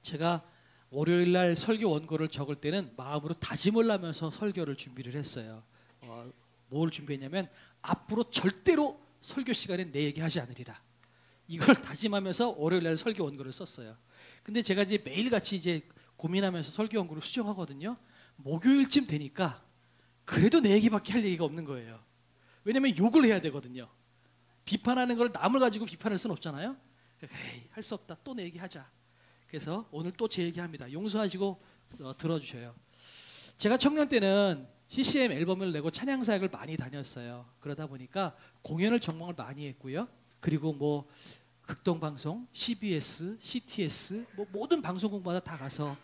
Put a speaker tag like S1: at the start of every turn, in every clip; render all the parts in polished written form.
S1: 제가 월요일 날 설교 원고를 적을 때는 마음으로 다짐을 하면서 설교를 준비를 했어요. 뭘 준비했냐면 앞으로 절대로 설교 시간에 내 얘기하지 않으리라. 이걸 다짐하면서 월요일 날 설교 원고를 썼어요. 근데 제가 이제 매일같이 이제 고민하면서 설교 원고를 수정하거든요. 목요일쯤 되니까 그래도 내 얘기밖에 할 얘기가 없는 거예요. 왜냐면 욕을 해야 되거든요. 비판하는 걸 남을 가지고 비판할 수는 없잖아요. 에이, 할 수 없다. 또 내 얘기하자. 그래서 오늘 또 제 얘기합니다. 용서하시고 들어주셔요. 제가 청년 때는 CCM 앨범을 내고 찬양 사역을 많이 다녔어요. 그러다 보니까 공연을 정말 많이 했고요. 그리고 뭐 극동방송, CBS, CTS 뭐 모든 방송국마다 다 가서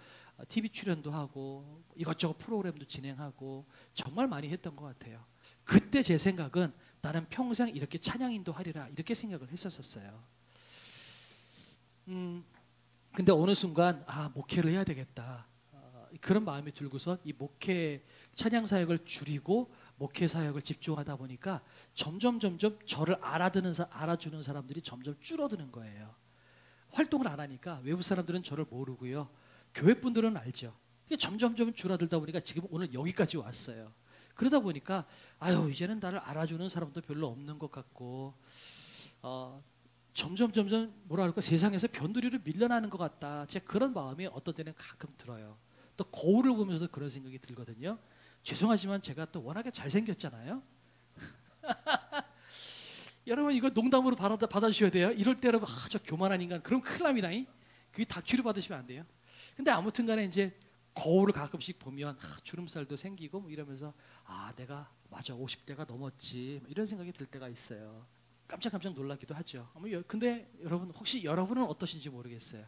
S1: TV 출연도 하고 이것저것 프로그램도 진행하고 정말 많이 했던 것 같아요. 그때 제 생각은 나는 평생 이렇게 찬양 인도하리라 이렇게 생각을 했었어요. 근데 어느 순간 목회를 해야 되겠다 그런 마음이 들고서 이 목회 찬양 사역을 줄이고 목회 사역을 집중하다 보니까 점점 저를 알아주는 사람들이 점점 줄어드는 거예요. 활동을 안 하니까 외부 사람들은 저를 모르고요. 교회 분들은 알죠. 점점 줄어들다 보니까 지금 오늘 여기까지 왔어요. 그러다 보니까 이제는 나를 알아주는 사람도 별로 없는 것 같고 점점 뭐라 그럴까 세상에서 변두리로 밀려나는 것 같다. 제가 그런 마음이 어떤 때는 가끔 들어요. 또 거울을 보면서도 그런 생각이 들거든요. 죄송하지만 제가 또 워낙에 잘생겼잖아요. 여러분 이거 농담으로 받아주셔야 돼요. 이럴 때 여러분 저 교만한 인간 그럼 큰일 납니다. 그게 다큐를 받으시면 안 돼요. 근데 아무튼 간에 이제 거울을 가끔씩 보면 주름살도 생기고 뭐 이러면서 내가 맞아 50대가 넘었지 이런 생각이 들 때가 있어요. 깜짝 놀라기도 하죠. 근데 여러분 혹시 여러분은 어떠신지 모르겠어요.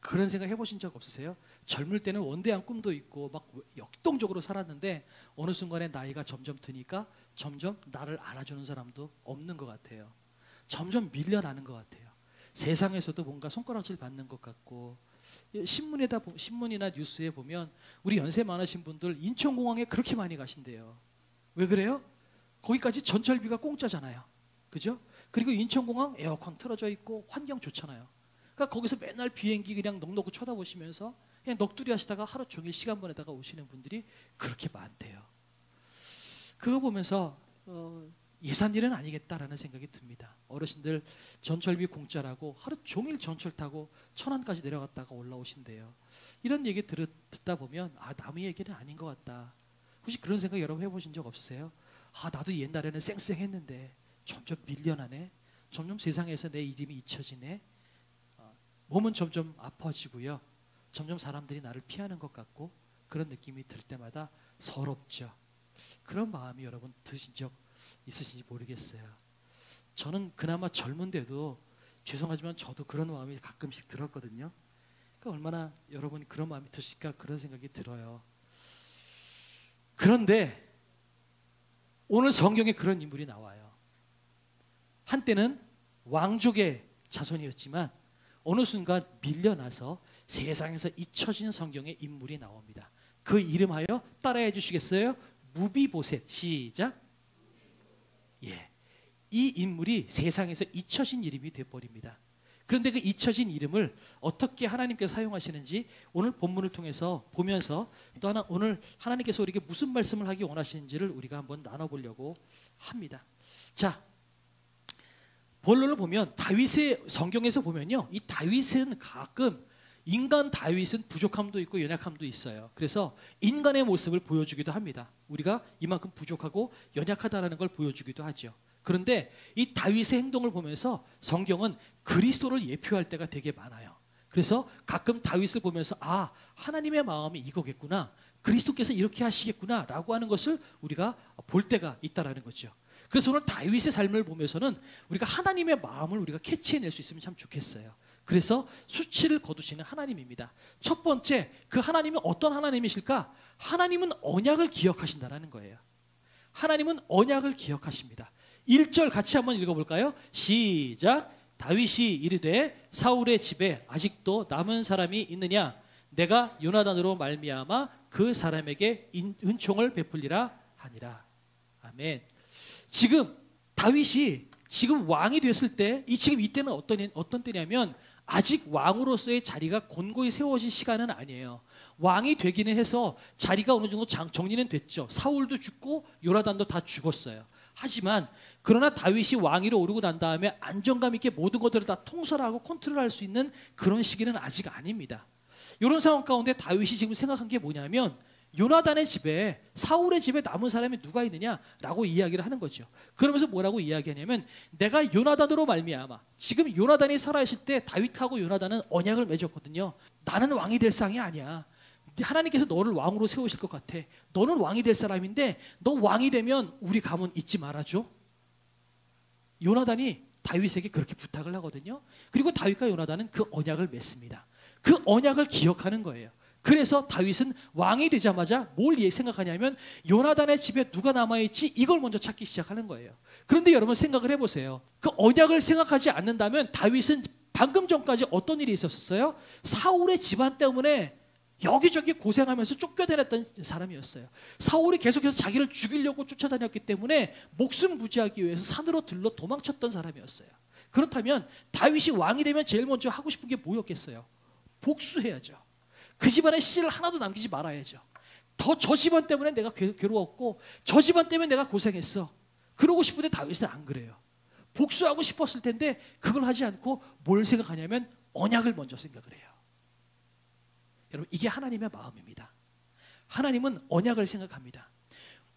S1: 그런 생각 해보신 적 없으세요? 젊을 때는 원대한 꿈도 있고 막 역동적으로 살았는데 어느 순간에 나이가 점점 드니까 점점 나를 알아주는 사람도 없는 것 같아요. 점점 밀려나는 것 같아요. 세상에서도 뭔가 손가락질 받는 것 같고 신문이나 뉴스에 보면 우리 연세 많으신 분들 인천공항에 그렇게 많이 가신대요. 왜 그래요? 거기까지 전철비가 공짜잖아요. 그죠? 그리고 인천공항 에어컨 틀어져 있고 환경 좋잖아요. 그러니까 거기서 맨날 비행기 그냥 넋놓고 쳐다보시면서 그냥 넋두리 하시다가 하루 종일 시간 보내다가 오시는 분들이 그렇게 많대요. 그거 보면서 예산 일은 아니겠다라는 생각이 듭니다. 어르신들 전철비 공짜라고 하루 종일 전철 타고 천안까지 내려갔다가 올라오신대요. 이런 얘기 듣다 보면 남의 얘기는 아닌 것 같다. 혹시 그런 생각 여러분 해보신 적 없으세요? 나도 옛날에는 쌩쌩했는데 점점 밀려나네. 점점 세상에서 내 이름이 잊혀지네. 몸은 점점 아파지고요. 점점 사람들이 나를 피하는 것 같고 그런 느낌이 들 때마다 서럽죠. 그런 마음이 여러분 드신 적 있으신지 모르겠어요. 저는 그나마 젊은데도 죄송하지만 저도 그런 마음이 가끔씩 들었거든요. 그러니까 얼마나 여러분이 그런 마음이 드실까 그런 생각이 들어요. 그런데 오늘 성경에 그런 인물이 나와요. 한때는 왕족의 자손이었지만 어느 순간 밀려나서 세상에서 잊혀진 성경의 인물이 나옵니다. 그 이름하여 따라해 주시겠어요? 무비보셋. 시작. 이 인물이 세상에서 잊혀진 이름이 되어버립니다. 그런데 그 잊혀진 이름을 어떻게 하나님께서 사용하시는지 오늘 본문을 통해서 보면서 또 오늘 하나님께서 우리에게 무슨 말씀을 하기 원하시는지를 우리가 한번 나눠보려고 합니다. 자, 본론을 보면 다윗의 성경에서 보면요, 이 다윗은 가끔 인간 다윗은 부족함도 있고 연약함도 있어요. 그래서 인간의 모습을 보여주기도 합니다. 우리가 이만큼 부족하고 연약하다는 걸 보여주기도 하죠. 그런데 이 다윗의 행동을 보면서 성경은 그리스도를 예표할 때가 되게 많아요. 그래서 가끔 다윗을 보면서 하나님의 마음이 이거겠구나, 그리스도께서 이렇게 하시겠구나 라고 하는 것을 우리가 볼 때가 있다라는 거죠. 그래서 오늘 다윗의 삶을 보면서는 우리가 하나님의 마음을 우리가 캐치해낼 수 있으면 참 좋겠어요. 그래서 수치를 거두시는 하나님입니다. 첫 번째, 그 하나님은 어떤 하나님이실까? 하나님은 언약을 기억하신다는 거예요. 하나님은 언약을 기억하십니다. 1절 같이 한번 읽어볼까요? 시작. 다윗이 이르되 사울의 집에 아직도 남은 사람이 있느냐? 내가 요나단으로 말미암아 그 사람에게 은총을 베풀리라 하니라. 아멘. 지금 다윗이 지금 왕이 됐을 때 지금 이때는 어떤 때냐면 아직 왕으로서의 자리가 곤고히 세워진 시간은 아니에요. 왕이 되기는 해서 자리가 어느 정도 정리는 됐죠. 사울도 죽고 요나단도 다 죽었어요. 하지만 그러나 다윗이 왕위로 오르고 난 다음에 안정감 있게 모든 것들을 다 통솔하고 컨트롤할 수 있는 그런 시기는 아직 아닙니다. 이런 상황 가운데 다윗이 지금 생각한 게 뭐냐면 요나단의 집에, 사울의 집에 남은 사람이 누가 있느냐라고 이야기를 하는 거죠. 그러면서 뭐라고 이야기하냐면 내가 요나단으로 말미암아, 지금 요나단이 살아있을 때 다윗하고 요나단은 언약을 맺었거든요. 나는 왕이 될 상이 아니야. 하나님께서 너를 왕으로 세우실 것 같아. 너는 왕이 될 사람인데 너 왕이 되면 우리 가문 잊지 말아줘. 요나단이 다윗에게 그렇게 부탁을 하거든요. 그리고 다윗과 요나단은 그 언약을 맺습니다. 그 언약을 기억하는 거예요. 그래서 다윗은 왕이 되자마자 뭘 생각하냐면 요나단의 집에 누가 남아있지, 이걸 먼저 찾기 시작하는 거예요. 그런데 여러분 생각을 해보세요. 그 언약을 생각하지 않는다면 다윗은 방금 전까지 어떤 일이 있었어요? 사울의 집안 때문에 여기저기 고생하면서 쫓겨다녔던 사람이었어요. 사울이 계속해서 자기를 죽이려고 쫓아다녔기 때문에 목숨 부지하기 위해서 산으로 들러 도망쳤던 사람이었어요. 그렇다면 다윗이 왕이 되면 제일 먼저 하고 싶은 게 뭐였겠어요? 복수해야죠. 그 집안의 씨를 하나도 남기지 말아야죠. 저 집안 때문에 내가 괴로웠고 저 집안 때문에 내가 고생했어. 그러고 싶은데 다윗은 안 그래요. 복수하고 싶었을 텐데 그걸 하지 않고 뭘 생각하냐면 언약을 먼저 생각을 해요. 여러분, 이게 하나님의 마음입니다. 하나님은 언약을 생각합니다.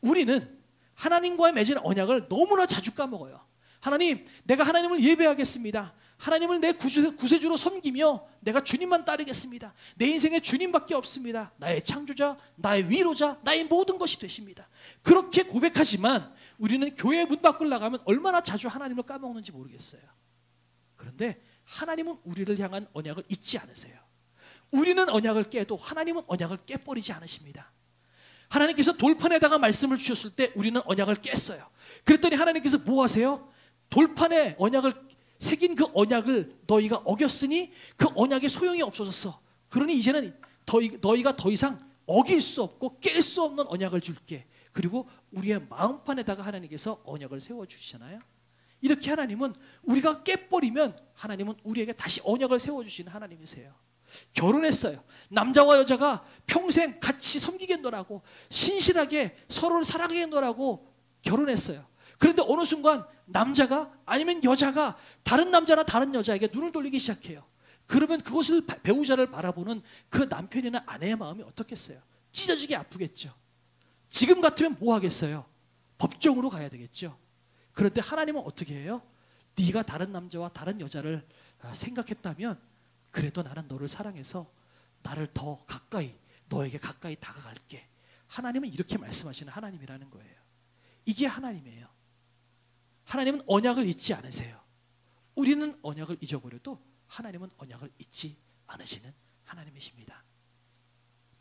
S1: 우리는 하나님과의 맺은 언약을 너무나 자주 까먹어요. 하나님, 내가 하나님을 예배하겠습니다. 하나님을 내 구세주로 섬기며 내가 주님만 따르겠습니다. 내 인생에 주님밖에 없습니다. 나의 창조자, 나의 위로자, 나의 모든 것이 되십니다. 그렇게 고백하지만 우리는 교회 문 밖을 나가면 얼마나 자주 하나님을 까먹는지 모르겠어요. 그런데 하나님은 우리를 향한 언약을 잊지 않으세요. 우리는 언약을 깨도 하나님은 언약을 깨버리지 않으십니다. 하나님께서 돌판에다가 말씀을 주셨을 때 우리는 언약을 깼어요. 그랬더니 하나님께서 뭐 하세요? 돌판에 언약을 새긴 그 언약을 너희가 어겼으니 그 언약의 소용이 없어졌어. 그러니 이제는 너희가 더 이상 어길 수 없고 깰 수 없는 언약을 줄게. 그리고 우리의 마음판에다가 하나님께서 언약을 세워주시잖아요. 이렇게 하나님은 우리가 깨버리면 하나님은 우리에게 다시 언약을 세워주시는 하나님이세요. 결혼했어요. 남자와 여자가 평생 같이 섬기겠노라고, 신실하게 서로를 사랑하겠노라고 결혼했어요. 그런데 어느 순간 남자가 아니면 여자가 다른 남자나 다른 여자에게 눈을 돌리기 시작해요. 그러면 그것을 배우자를 바라보는 그 남편이나 아내의 마음이 어떻겠어요? 찢어지게 아프겠죠. 지금 같으면 뭐 하겠어요? 법정으로 가야 되겠죠. 그런데 하나님은 어떻게 해요? 네가 다른 남자와 다른 여자를 생각했다면 그래도 나는 너를 사랑해서 나를 더 가까이, 너에게 가까이 다가갈게. 하나님은 이렇게 말씀하시는 하나님이라는 거예요. 이게 하나님이에요. 하나님은 언약을 잊지 않으세요. 우리는 언약을 잊어버려도 하나님은 언약을 잊지 않으시는 하나님이십니다.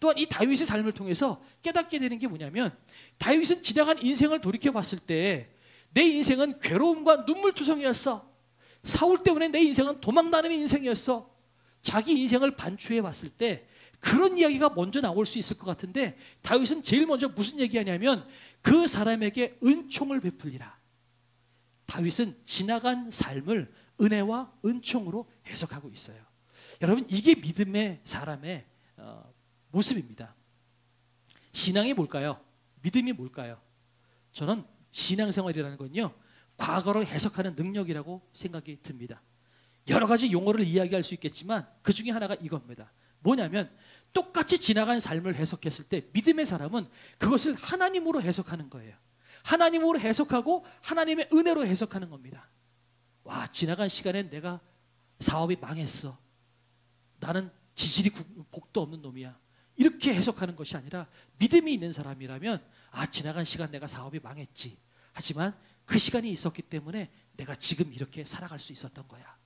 S1: 또한 이 다윗의 삶을 통해서 깨닫게 되는 게 뭐냐면, 다윗은 지나간 인생을 돌이켜 봤을 때 내 인생은 괴로움과 눈물투성이었어. 사울 때문에 내 인생은 도망다니는 인생이었어. 자기 인생을 반추해 봤을 때 그런 이야기가 먼저 나올 수 있을 것 같은데, 다윗은 제일 먼저 무슨 얘기하냐면 그 사람에게 은총을 베풀리라. 다윗은 지나간 삶을 은혜와 은총으로 해석하고 있어요. 여러분, 이게 믿음의 사람의 모습입니다. 신앙이 뭘까요? 믿음이 뭘까요? 저는 신앙생활이라는 건요, 과거를 해석하는 능력이라고 생각이 듭니다. 여러 가지 용어를 이야기할 수 있겠지만 그 중에 하나가 이겁니다. 뭐냐면 똑같이 지나간 삶을 해석했을 때 믿음의 사람은 그것을 하나님으로 해석하는 거예요. 하나님으로 해석하고 하나님의 은혜로 해석하는 겁니다. 와, 지나간 시간엔 내가 사업이 망했어. 나는 지질이 복도 없는 놈이야. 이렇게 해석하는 것이 아니라, 믿음이 있는 사람이라면 지나간 시간 내가 사업이 망했지. 하지만 그 시간이 있었기 때문에 내가 지금 이렇게 살아갈 수 있었던 거야.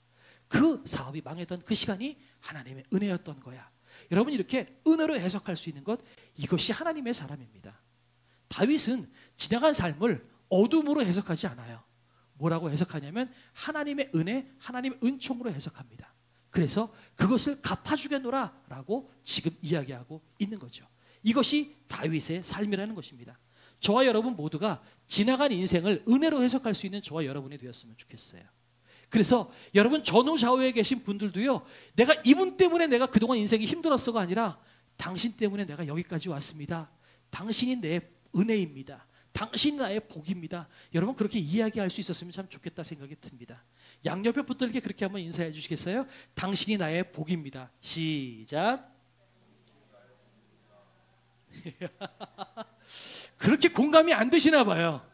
S1: 그 사업이 망했던 그 시간이 하나님의 은혜였던 거야. 여러분, 이렇게 은혜로 해석할 수 있는 것, 이것이 하나님의 사람입니다. 다윗은 지나간 삶을 어둠으로 해석하지 않아요. 뭐라고 해석하냐면 하나님의 은혜, 하나님의 은총으로 해석합니다. 그래서 그것을 갚아주겠노라 라고 지금 이야기하고 있는 거죠. 이것이 다윗의 삶이라는 것입니다. 저와 여러분 모두가 지나간 인생을 은혜로 해석할 수 있는 저와 여러분이 되었으면 좋겠어요. 그래서 여러분 전후 좌우에 계신 분들도요, 내가 이분 때문에 내가 그동안 인생이 힘들었어가 아니라 당신 때문에 내가 여기까지 왔습니다. 당신이 내 은혜입니다. 당신이 나의 복입니다. 여러분 그렇게 이야기할 수 있었으면 참 좋겠다 생각이 듭니다. 양옆에 붙들게 그렇게 한번 인사해 주시겠어요? 당신이 나의 복입니다. 시작. 그렇게 공감이 안 되시나 봐요.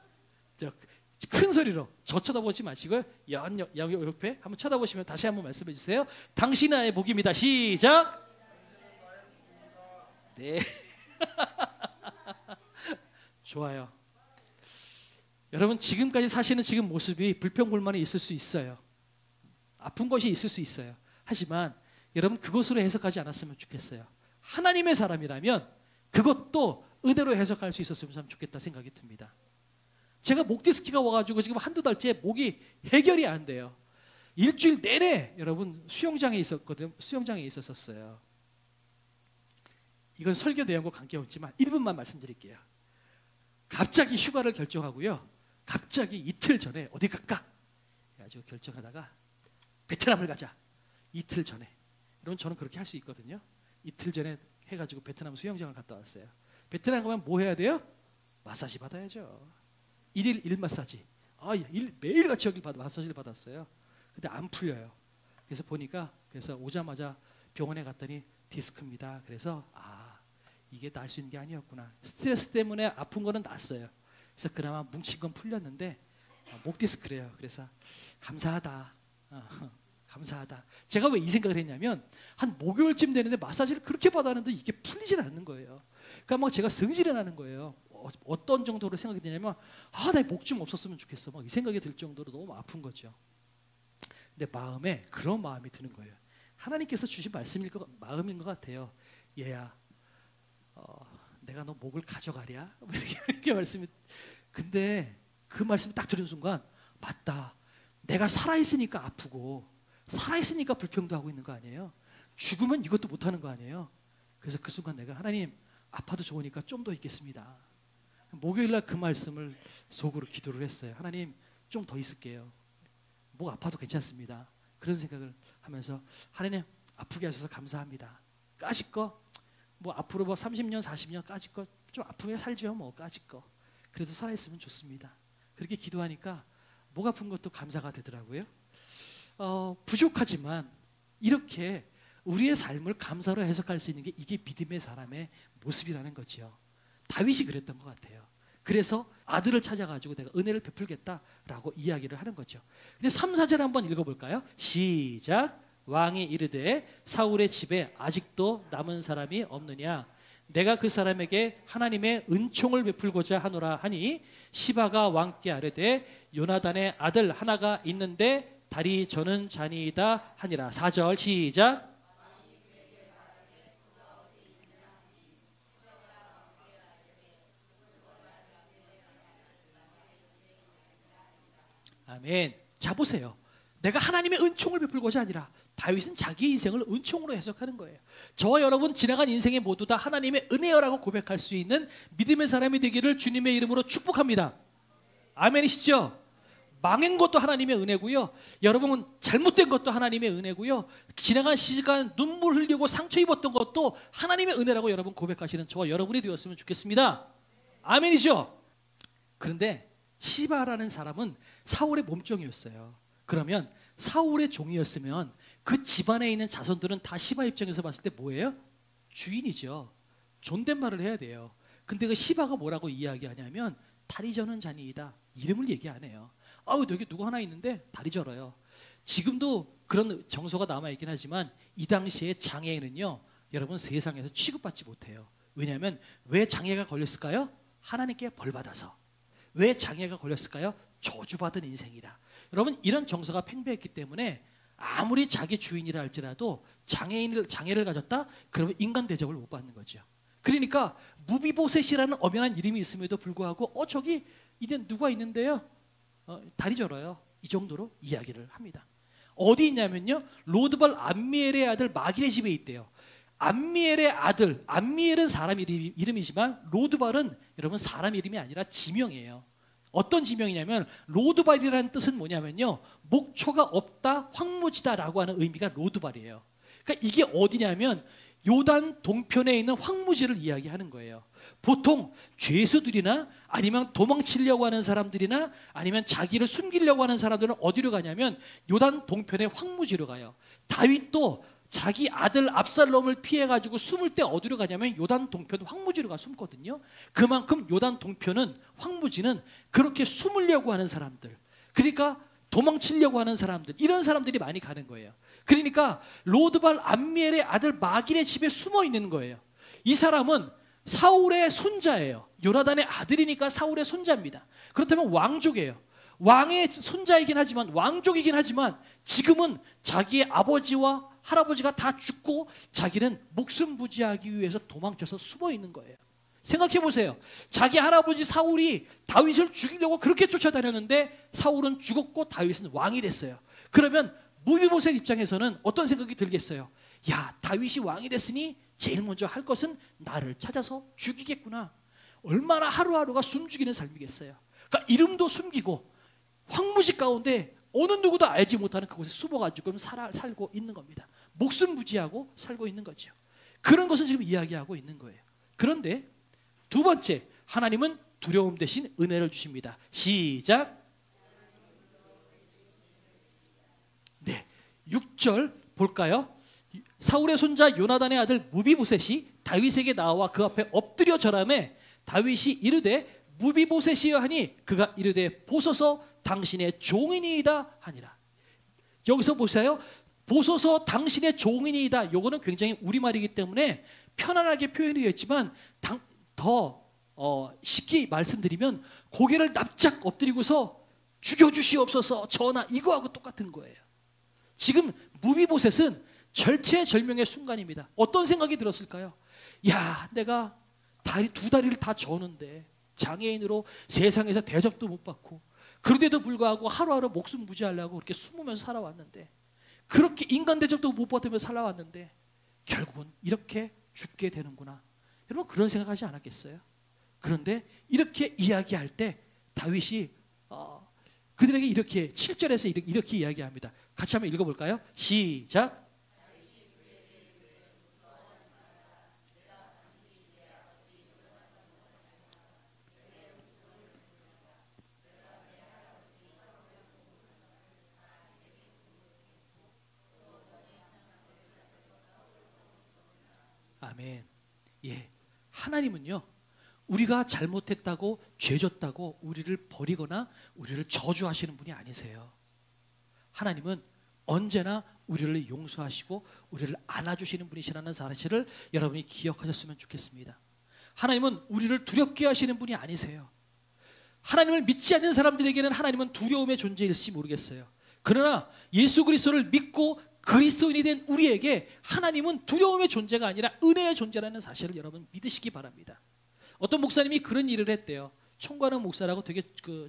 S1: 큰 소리로 저 쳐다보지 마시고요. 옆에 한번 쳐다보시면 다시 한번 말씀해 주세요. 당신이 나의 복입니다. 시작. 네. 좋아요. 여러분 지금까지 사시는 지금 모습이 불평불만이 있을 수 있어요. 아픈 것이 있을 수 있어요. 하지만 여러분 그것으로 해석하지 않았으면 좋겠어요. 하나님의 사람이라면 그것도 은혜로 해석할 수 있었으면 참 좋겠다 생각이 듭니다. 제가 목 디스크가 와가지고 지금 한두 달째 목이 해결이 안 돼요. 일주일 내내 여러분 수영장에 있었거든요. 수영장에 있었어요. 이건 설교 내용과 관계없지만 1분만 말씀드릴게요. 갑자기 휴가를 결정하고요. 갑자기 이틀 전에 어디 갈까? 그래가지고 결정하다가 베트남을 가자. 이틀 전에. 여러분 저는 그렇게 할 수 있거든요. 이틀 전에 해가지고 베트남 수영장을 갔다 왔어요. 베트남 가면 뭐 해야 돼요? 마사지 받아야죠. 1일 1마사지. 매일 같이 여기 마사지를 받았어요. 근데 안 풀려요. 그래서 보니까 그래서 오자마자 병원에 갔더니 디스크입니다. 그래서 이게 날 수 있는 게 아니었구나. 스트레스 때문에 아픈 거는 났어요. 그래서 그나마 뭉친 건 풀렸는데 목 디스크래요. 그래서 감사하다. 감사하다. 제가 왜 이 생각을 했냐면 한 목요일쯤 되는데 마사지를 그렇게 받았는데 이게 풀리질 않는 거예요. 그러니까 막 제가 성질이 나는 거예요. 어떤 정도로 생각이 드냐면 내 목 좀 없었으면 좋겠어. 막 이 생각이 들 정도로 너무 아픈 거죠. 근데 마음에 그런 마음이 드는 거예요. 하나님께서 주신 마음인 것 같아요. 얘야, 내가 너 목을 가져가랴? 이렇게 말씀이. 근데 그 말씀을 딱 들은 순간 맞다. 내가 살아있으니까 아프고 살아있으니까 불평도 하고 있는 거 아니에요? 죽으면 이것도 못하는 거 아니에요? 그래서 그 순간 내가 하나님 아파도 좋으니까 좀 더 있겠습니다. 목요일날 그 말씀을 속으로 기도를 했어요. 하나님 좀 더 있을게요. 목 아파도 괜찮습니다. 그런 생각을 하면서 하나님 아프게 하셔서 감사합니다. 까짓 거 뭐 앞으로 뭐 30년 40년 까짓 거 좀 아프게 살죠. 뭐 까짓 거 그래도 살아있으면 좋습니다. 그렇게 기도하니까 목 아픈 것도 감사가 되더라고요. 부족하지만 이렇게 우리의 삶을 감사로 해석할 수 있는 게 이게 믿음의 사람의 모습이라는 거죠. 다윗이 그랬던 것 같아요. 그래서 아들을 찾아가지고 내가 은혜를 베풀겠다라고 이야기를 하는 거죠. 근데 3, 4절 한번 읽어볼까요? 시작. 왕이 이르되 사울의 집에 아직도 남은 사람이 없느냐? 내가 그 사람에게 하나님의 은총을 베풀고자 하노라 하니 시바가 왕께 아뢰되 요나단의 아들 하나가 있는데 다리 저는 자니이다 하니라. 4절 시작. 아멘. 자 보세요. 내가 하나님의 은총을 베풀고자 아니라 다윗은 자기 인생을 은총으로 해석하는 거예요. 저와 여러분 지나간 인생에 모두 다 하나님의 은혜여라고 고백할 수 있는 믿음의 사람이 되기를 주님의 이름으로 축복합니다. 아멘이시죠? 망한 것도 하나님의 은혜고요. 여러분은 잘못된 것도 하나님의 은혜고요. 지나간 시간 눈물 흘리고 상처 입었던 것도 하나님의 은혜라고 여러분 고백하시는 저와 여러분이 되었으면 좋겠습니다. 아멘이죠? 그런데 시바라는 사람은 사울의 몸종이었어요. 그러면 사울의 종이었으면 그 집안에 있는 자손들은 다 시바 입장에서 봤을 때 뭐예요? 주인이죠. 존댓말을 해야 돼요. 근데 그 시바가 뭐라고 이야기하냐면 다리 저는 자니이다. 이름을 얘기 안 해요. 여기 누구 하나 있는데 다리 절어요. 지금도 그런 정서가 남아있긴 하지만 이 당시에 장애인은요, 여러분 세상에서 취급받지 못해요. 왜냐하면 왜 장애가 걸렸을까요? 하나님께 벌받아서. 왜 장애가 걸렸을까요? 저주받은 인생이라. 여러분 이런 정서가 팽배했기 때문에 아무리 자기 주인이라 할지라도 장애를 가졌다? 그러면 인간 대접을 못 받는 거죠. 그러니까 무비보셋이라는 엄연한 이름이 있음에도 불구하고 저기 이제 누가 있는데요? 다리 절어요. 이 정도로 이야기를 합니다. 어디 있냐면요, 로드발 암미엘의 아들 마길의 집에 있대요. 암미엘의 아들, 암미엘은 사람 이름이지만 로드발은 여러분 사람 이름이 아니라 지명이에요. 어떤 지명이냐면 로드발이라는 뜻은 뭐냐면요, 목초가 없다, 황무지다라고 하는 의미가 로드발이에요. 그러니까 이게 어디냐면 요단 동편에 있는 황무지를 이야기하는 거예요. 보통 죄수들이나 아니면 도망치려고 하는 사람들이나 아니면 자기를 숨기려고 하는 사람들은 어디로 가냐면 요단 동편의 황무지로 가요. 다윗도 자기 아들 압살롬을 피해가지고 숨을 때 어디로 가냐면 요단 동편 황무지로 가 숨거든요. 그만큼 요단 동편은, 황무지는 그렇게 숨으려고 하는 사람들, 그러니까 도망치려고 하는 사람들, 이런 사람들이 많이 가는 거예요. 그러니까 로드발 암미엘의 아들 마길의 집에 숨어 있는 거예요. 이 사람은 사울의 손자예요. 요나단의 아들이니까 사울의 손자입니다. 그렇다면 왕족이에요. 왕의 손자이긴 하지만, 왕족이긴 하지만 지금은 자기의 아버지와 할아버지가 다 죽고 자기는 목숨 부지하기 위해서 도망쳐서 숨어 있는 거예요. 생각해 보세요. 자기 할아버지 사울이 다윗을 죽이려고 그렇게 쫓아다녔는데 사울은 죽었고 다윗은 왕이 됐어요. 그러면 무비보셋 입장에서는 어떤 생각이 들겠어요? 야, 다윗이 왕이 됐으니 제일 먼저 할 것은 나를 찾아서 죽이겠구나. 얼마나 하루하루가 숨죽이는 삶이겠어요. 그러니까 이름도 숨기고 황무지 가운데 어느 누구도 알지 못하는 그곳에 숨어가지고 살고 있는 겁니다. 목숨 부지하고 살고 있는 거죠. 그런 것을 지금 이야기하고 있는 거예요. 그런데 두 번째, 하나님은 두려움 대신 은혜를 주십니다. 시작. 네, 6절 볼까요? 사울의 손자 요나단의 아들 무비보셋이 다윗에게 나와 그 앞에 엎드려 절하매 다윗이 이르되 무비보셋이여 하니 그가 이르되 보소서 당신의 종이니이다 하니라. 여기서 보세요. 보소서 당신의 종이니이다. 요거는 굉장히 우리말이기 때문에 편안하게 표현이 됐지만 더 쉽게 말씀드리면 고개를 납작 엎드리고서 죽여주시옵소서 전하, 이거하고 똑같은 거예요. 지금 무비보셋은 절체절명의 순간입니다. 어떤 생각이 들었을까요? 야, 내가 두 다리를 다 저는데 장애인으로 세상에서 대접도 못 받고 그런데도 불구하고 하루하루 목숨 부지하려고 그렇게 숨으면서 살아왔는데, 그렇게 인간 대접도 못 받으면서 살아왔는데 결국은 이렇게 죽게 되는구나. 여러분 그런 생각하지 않았겠어요? 그런데 이렇게 이야기할 때 다윗이 그들에게 이렇게 7절에서 이렇게 이야기합니다. 같이 한번 읽어볼까요? 시작. 아멘. 예, 하나님은요, 우리가 잘못했다고 죄졌다고 우리를 버리거나 우리를 저주하시는 분이 아니세요. 하나님은 언제나 우리를 용서하시고 우리를 안아주시는 분이시라는 사실을 여러분이 기억하셨으면 좋겠습니다. 하나님은 우리를 두렵게 하시는 분이 아니세요. 하나님을 믿지 않는 사람들에게는 하나님은 두려움의 존재일지 모르겠어요. 그러나 예수 그리스도를 믿고 그리스도인이 된 우리에게 하나님은 두려움의 존재가 아니라 은혜의 존재라는 사실을 여러분 믿으시기 바랍니다. 어떤 목사님이 그런 일을 했대요. 총괄원 목사라고 되게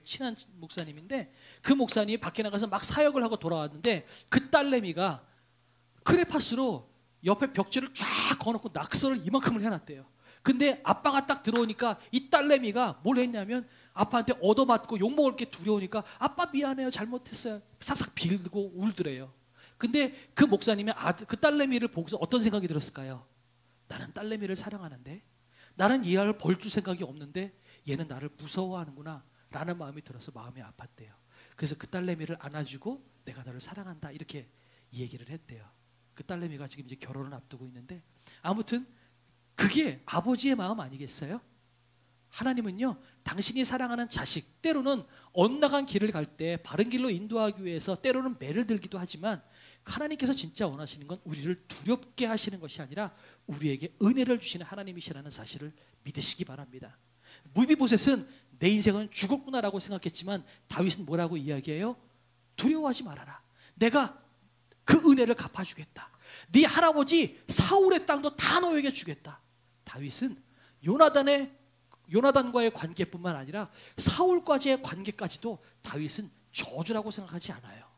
S1: 친한 목사님인데, 그 목사님이 밖에 나가서 막 사역을 하고 돌아왔는데 그 딸내미가 크레파스로 옆에 벽지를 쫙 거놓고 낙서를 이만큼을 해놨대요. 근데 아빠가 딱 들어오니까 이 딸내미가 뭘 했냐면 아빠한테 얻어맞고 욕먹을 게 두려우니까 아빠 미안해요, 잘못했어요, 싹싹 빌고 울더래요. 근데 그 목사님의 그 딸내미를 보고서 어떤 생각이 들었을까요? 나는 딸내미를 사랑하는데, 나는 얘를 벌줄 생각이 없는데 얘는 나를 무서워하는구나 라는 마음이 들어서 마음이 아팠대요. 그래서 그 딸내미를 안아주고 내가 너를 사랑한다 이렇게 얘기를 했대요. 그 딸내미가 지금 이제 결혼을 앞두고 있는데, 아무튼 그게 아버지의 마음 아니겠어요? 하나님은요, 당신이 사랑하는 자식, 때로는 엇나간 길을 갈 때 바른 길로 인도하기 위해서 때로는 매를 들기도 하지만, 하나님께서 진짜 원하시는 건 우리를 두렵게 하시는 것이 아니라 우리에게 은혜를 주시는 하나님이시라는 사실을 믿으시기 바랍니다. 무비보셋은 내 인생은 죽었구나라고 생각했지만 다윗은 뭐라고 이야기해요? 두려워하지 말아라. 내가 그 은혜를 갚아주겠다. 네 할아버지 사울의 땅도 다 너에게 주겠다. 다윗은 요나단과의 관계뿐만 아니라 사울과의 관계까지도 다윗은 저주라고 생각하지 않아요.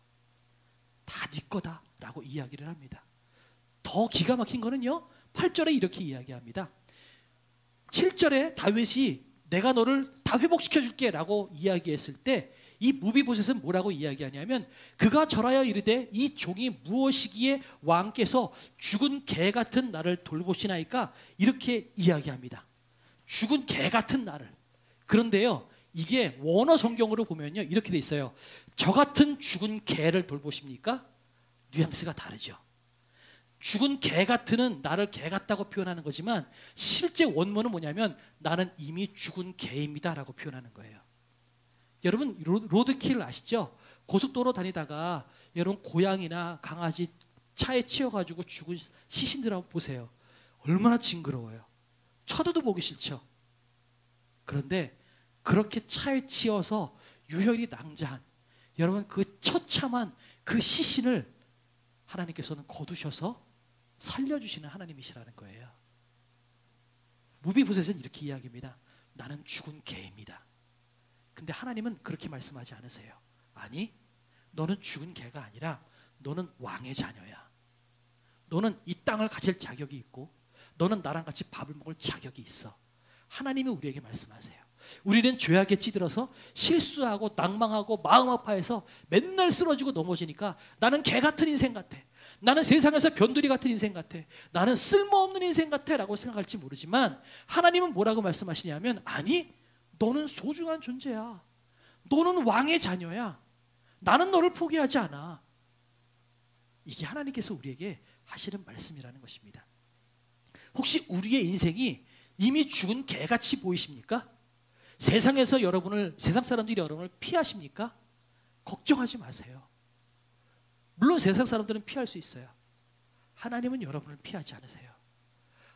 S1: 다 네 거다라고 이야기를 합니다. 더 기가 막힌 거는요, 8절에 이렇게 이야기합니다. 7절에 다윗이 내가 너를 다 회복시켜줄게 라고 이야기했을 때 이 무비보셋은 뭐라고 이야기하냐면 그가 절하여 이르되 이 종이 무엇이기에 왕께서 죽은 개 같은 나를 돌보시나이까 이렇게 이야기합니다. 죽은 개 같은 나를. 그런데요 이게 원어 성경으로 보면요 이렇게 돼 있어요. 저 같은 죽은 개를 돌보십니까? 뉘앙스가 다르죠. 죽은 개 같은은 나를 개 같다고 표현하는 거지만 실제 원문은 뭐냐면 나는 이미 죽은 개입니다 라고 표현하는 거예요. 여러분 로드킬 아시죠? 고속도로 다니다가 여러분 고양이나 강아지 차에 치여가지고 죽은 시신들 한번 보세요. 얼마나 징그러워요. 쳐다도 보기 싫죠. 그런데 그렇게 차에 치여서 유혈이 낭자한 여러분 그 처참한 그 시신을 하나님께서는 거두셔서 살려주시는 하나님이시라는 거예요. 무비보셋은 이렇게 이야기합니다. 나는 죽은 개입니다. 근데 하나님은 그렇게 말씀하지 않으세요. 아니 너는 죽은 개가 아니라 너는 왕의 자녀야. 너는 이 땅을 가질 자격이 있고 너는 나랑 같이 밥을 먹을 자격이 있어. 하나님이 우리에게 말씀하세요. 우리는 죄악에 찌들어서 실수하고 낭망하고 마음 아파해서 맨날 쓰러지고 넘어지니까 나는 개 같은 인생 같아. 나는 세상에서 변두리 같은 인생 같아. 나는 쓸모없는 인생 같아 라고 생각할지 모르지만 하나님은 뭐라고 말씀하시냐면 아니 너는 소중한 존재야. 너는 왕의 자녀야. 나는 너를 포기하지 않아. 이게 하나님께서 우리에게 하시는 말씀이라는 것입니다. 혹시 우리의 인생이 이미 죽은 개같이 보이십니까? 세상에서 세상 사람들이 여러분을 피하십니까? 걱정하지 마세요. 물론 세상 사람들은 피할 수 있어요. 하나님은 여러분을 피하지 않으세요.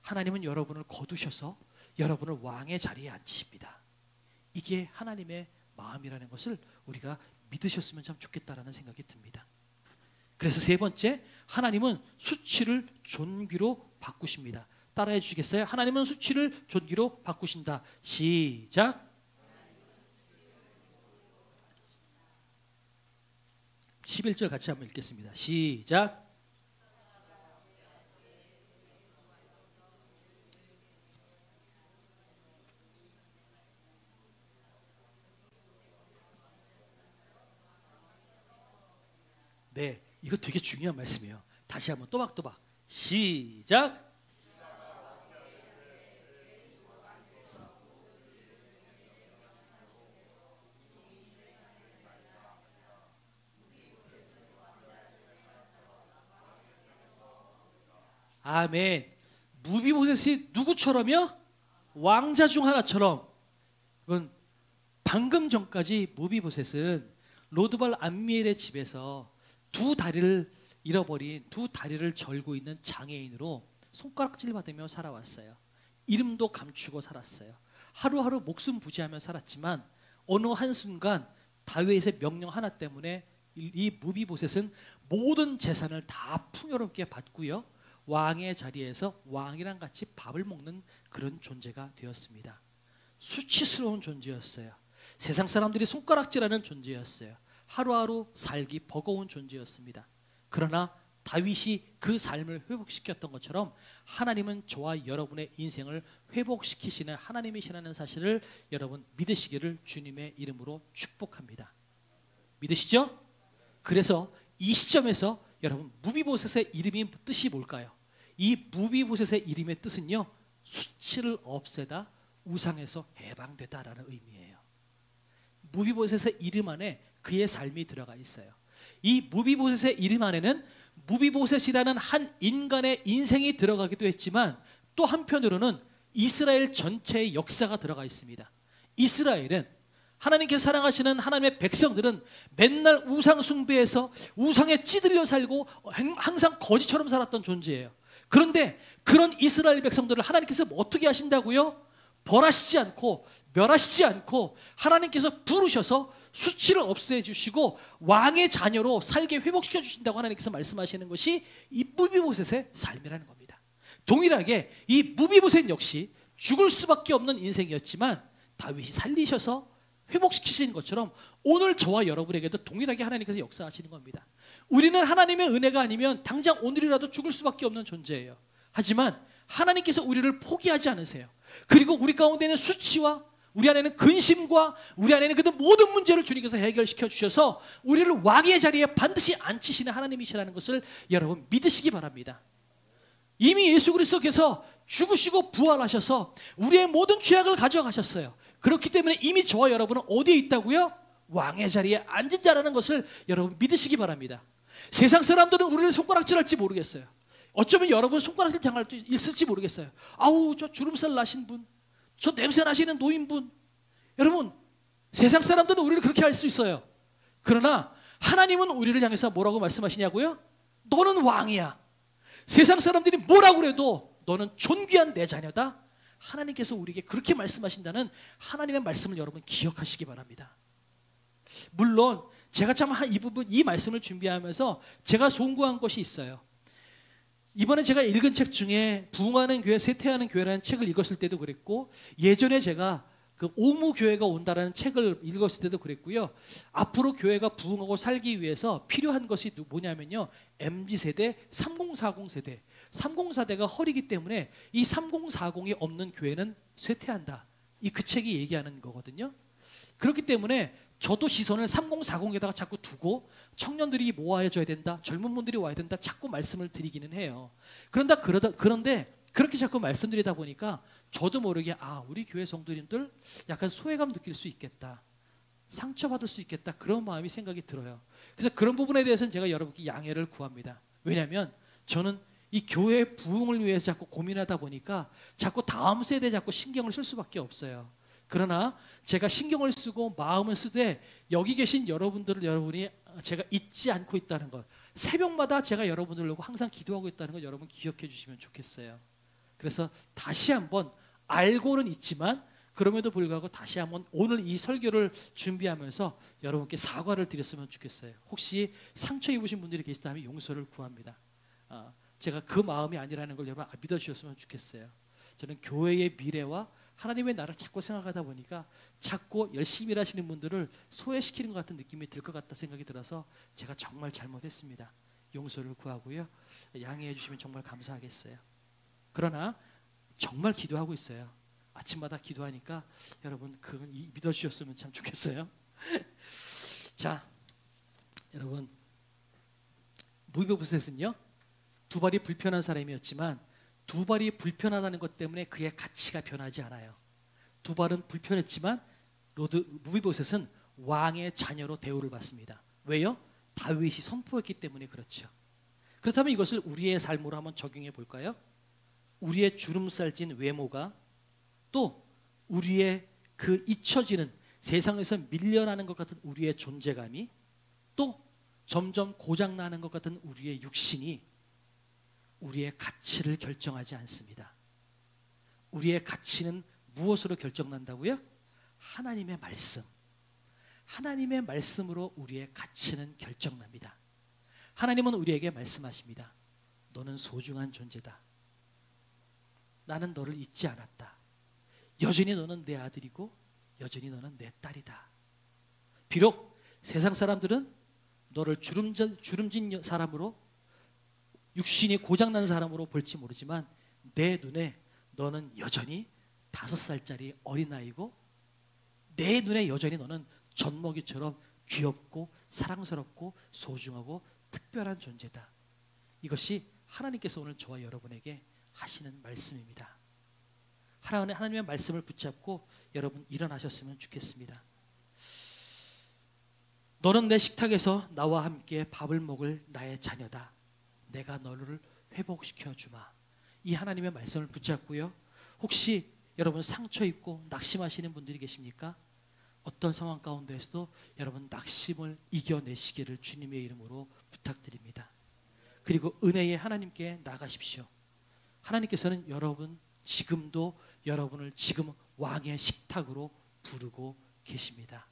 S1: 하나님은 여러분을 거두셔서 여러분을 왕의 자리에 앉히십니다. 이게 하나님의 마음이라는 것을 우리가 믿으셨으면 참 좋겠다라는 생각이 듭니다. 그래서 세 번째, 하나님은 수치를 존귀로 바꾸십니다. 따라해 주시겠어요? 하나님은 수치를 존귀로 바꾸신다. 시작. 11절 같이 한번 읽겠습니다. 시작. 네, 이거 되게 중요한 말씀이에요. 다시 한번 또박또박. 시작. 아멘. 무비보셋이 누구처럼요? 왕자 중 하나처럼. 이건 방금 전까지 무비보셋은 로드발 암미엘의 집에서 두 다리를 잃어버린 두 다리를 절고 있는 장애인으로 손가락질 받으며 살아왔어요. 이름도 감추고 살았어요. 하루하루 목숨 부지하며 살았지만 어느 한순간 다윗의 명령 하나 때문에 이 무비보셋은 모든 재산을 다 풍요롭게 받고요. 왕의 자리에서 왕이랑 같이 밥을 먹는 그런 존재가 되었습니다. 수치스러운 존재였어요. 세상 사람들이 손가락질하는 존재였어요. 하루하루 살기 버거운 존재였습니다. 그러나 다윗이 그 삶을 회복시켰던 것처럼 하나님은 저와 여러분의 인생을 회복시키시는 하나님이시라는 사실을 여러분 믿으시기를 주님의 이름으로 축복합니다. 믿으시죠? 그래서 이 시점에서 여러분 무비보셋의 이름이 뜻이 뭘까요? 이 무비보셋의 이름의 뜻은요, 수치를 없애다, 우상에서 해방되다라는 의미예요. 무비보셋의 이름 안에 그의 삶이 들어가 있어요. 이 무비보셋의 이름 안에는 무비보셋이라는 한 인간의 인생이 들어가기도 했지만 또 한편으로는 이스라엘 전체의 역사가 들어가 있습니다. 이스라엘은 하나님께서 사랑하시는 하나님의 백성들은 맨날 우상 숭배해서 우상에 찌들려 살고 항상 거지처럼 살았던 존재예요. 그런데 그런 이스라엘 백성들을 하나님께서 어떻게 하신다고요? 벌하시지 않고 멸하시지 않고 하나님께서 부르셔서 수치를 없애 주시고 왕의 자녀로 살게 회복시켜 주신다고 하나님께서 말씀하시는 것이 이 무비보셋의 삶이라는 겁니다. 동일하게 이 무비보셋 역시 죽을 수밖에 없는 인생이었지만 다윗이 살리셔서 회복시키시는 것처럼 오늘 저와 여러분에게도 동일하게 하나님께서 역사하시는 겁니다. 우리는 하나님의 은혜가 아니면 당장 오늘이라도 죽을 수밖에 없는 존재예요. 하지만 하나님께서 우리를 포기하지 않으세요. 그리고 우리 가운데 있는 수치와 우리 안에는 근심과 우리 안에는 그 모든 문제를 주님께서 해결시켜 주셔서 우리를 왕의 자리에 반드시 앉히시는 하나님이시라는 것을 여러분 믿으시기 바랍니다. 이미 예수 그리스도께서 죽으시고 부활하셔서 우리의 모든 죄악을 가져가셨어요. 그렇기 때문에 이미 저와 여러분은 어디에 있다고요? 왕의 자리에 앉은 자라는 것을 여러분 믿으시기 바랍니다. 세상 사람들은 우리를 손가락질할지 모르겠어요. 어쩌면 여러분 손가락질 당할 수 있을지 모르겠어요. 아우, 저 주름살 나신 분, 저 냄새 나시는 노인분. 여러분, 세상 사람들은 우리를 그렇게 할 수 있어요. 그러나 하나님은 우리를 향해서 뭐라고 말씀하시냐고요? 너는 왕이야. 세상 사람들이 뭐라고 그래도 너는 존귀한 내 자녀다. 하나님께서 우리에게 그렇게 말씀하신다는 하나님의 말씀을 여러분 기억하시기 바랍니다. 물론 제가 참 이 부분, 이 말씀을 준비하면서 제가 송구한 것이 있어요. 이번에 제가 읽은 책 중에 부흥하는 교회, 쇠퇴하는 교회라는 책을 읽었을 때도 그랬고, 예전에 제가 그 오무 교회가 온다라는 책을 읽었을 때도 그랬고요. 앞으로 교회가 부흥하고 살기 위해서 필요한 것이 뭐냐면요, MZ세대, 3040 세대. 3040대가 허리기 때문에 이 3040이 없는 교회는 쇠퇴한다. 이 그 책이 얘기하는 거거든요. 그렇기 때문에 저도 시선을 3040에다가 자꾸 두고 청년들이 모아줘야 된다, 젊은 분들이 와야 된다 자꾸 말씀을 드리기는 해요. 그런데 그렇게 자꾸 말씀드리다 보니까 저도 모르게 우리 교회 성도님들 약간 소외감 느낄 수 있겠다, 상처받을 수 있겠다, 그런 마음이 생각이 들어요. 그래서 그런 부분에 대해서는 제가 여러분께 양해를 구합니다. 왜냐하면 저는 이 교회 부흥을 위해서 자꾸 고민하다 보니까 자꾸 다음 세대에 자꾸 신경을 쓸 수밖에 없어요. 그러나 제가 신경을 쓰고 마음을 쓰되 여기 계신 여러분이 제가 잊지 않고 있다는 것, 새벽마다 제가 여러분들을 위해 항상 기도하고 있다는 걸 여러분 기억해 주시면 좋겠어요. 그래서 다시 한번 알고는 있지만 그럼에도 불구하고 다시 한번 오늘 이 설교를 준비하면서 여러분께 사과를 드렸으면 좋겠어요. 혹시 상처 입으신 분들이 계시다면 용서를 구합니다. 제가 그 마음이 아니라는 걸 여러분 믿어주셨으면 좋겠어요. 저는 교회의 미래와 하나님의 나라를 자꾸 생각하다 보니까 자꾸 열심히 일하시는 분들을 소외시키는 것 같은 느낌이 들 것 같다 생각이 들어서 제가 정말 잘못했습니다. 용서를 구하고요. 양해해 주시면 정말 감사하겠어요. 그러나 정말 기도하고 있어요. 아침마다 기도하니까 여러분 그건 믿어주셨으면 참 좋겠어요. 자, 여러분, 무비보셋은요, 두 발이 불편한 사람이었지만 두 발이 불편하다는 것 때문에 그의 가치가 변하지 않아요. 두 발은 불편했지만 무비보셋은 왕의 자녀로 대우를 받습니다. 왜요? 다윗이 선포했기 때문에 그렇죠. 그렇다면 이것을 우리의 삶으로 한번 적용해 볼까요? 우리의 주름살진 외모가, 또 우리의 그 잊혀지는 세상에서 밀려나는 것 같은 우리의 존재감이, 또 점점 고장나는 것 같은 우리의 육신이 우리의 가치를 결정하지 않습니다. 우리의 가치는 무엇으로 결정난다고요? 하나님의 말씀. 하나님의 말씀으로 우리의 가치는 결정납니다. 하나님은 우리에게 말씀하십니다. 너는 소중한 존재다. 나는 너를 잊지 않았다. 여전히 너는 내 아들이고 여전히 너는 내 딸이다. 비록 세상 사람들은 너를 주름진 사람으로, 육신이 고장난 사람으로 볼지 모르지만 내 눈에 너는 여전히 5살짜리 어린아이고, 내 눈에 여전히 너는 젖먹이처럼 귀엽고 사랑스럽고 소중하고 특별한 존재다. 이것이 하나님께서 오늘 저와 여러분에게 하시는 말씀입니다. 하나님의 말씀을 붙잡고 여러분 일어나셨으면 좋겠습니다. 너는 내 식탁에서 나와 함께 밥을 먹을 나의 자녀다. 내가 너를 회복시켜 주마. 이 하나님의 말씀을 붙잡고요. 혹시 여러분 상처 입고 낙심하시는 분들이 계십니까? 어떤 상황 가운데에서도 여러분 낙심을 이겨내시기를 주님의 이름으로 부탁드립니다. 그리고 은혜의 하나님께 나가십시오. 하나님께서는 지금도 여러분을 지금 왕의 식탁으로 부르고 계십니다.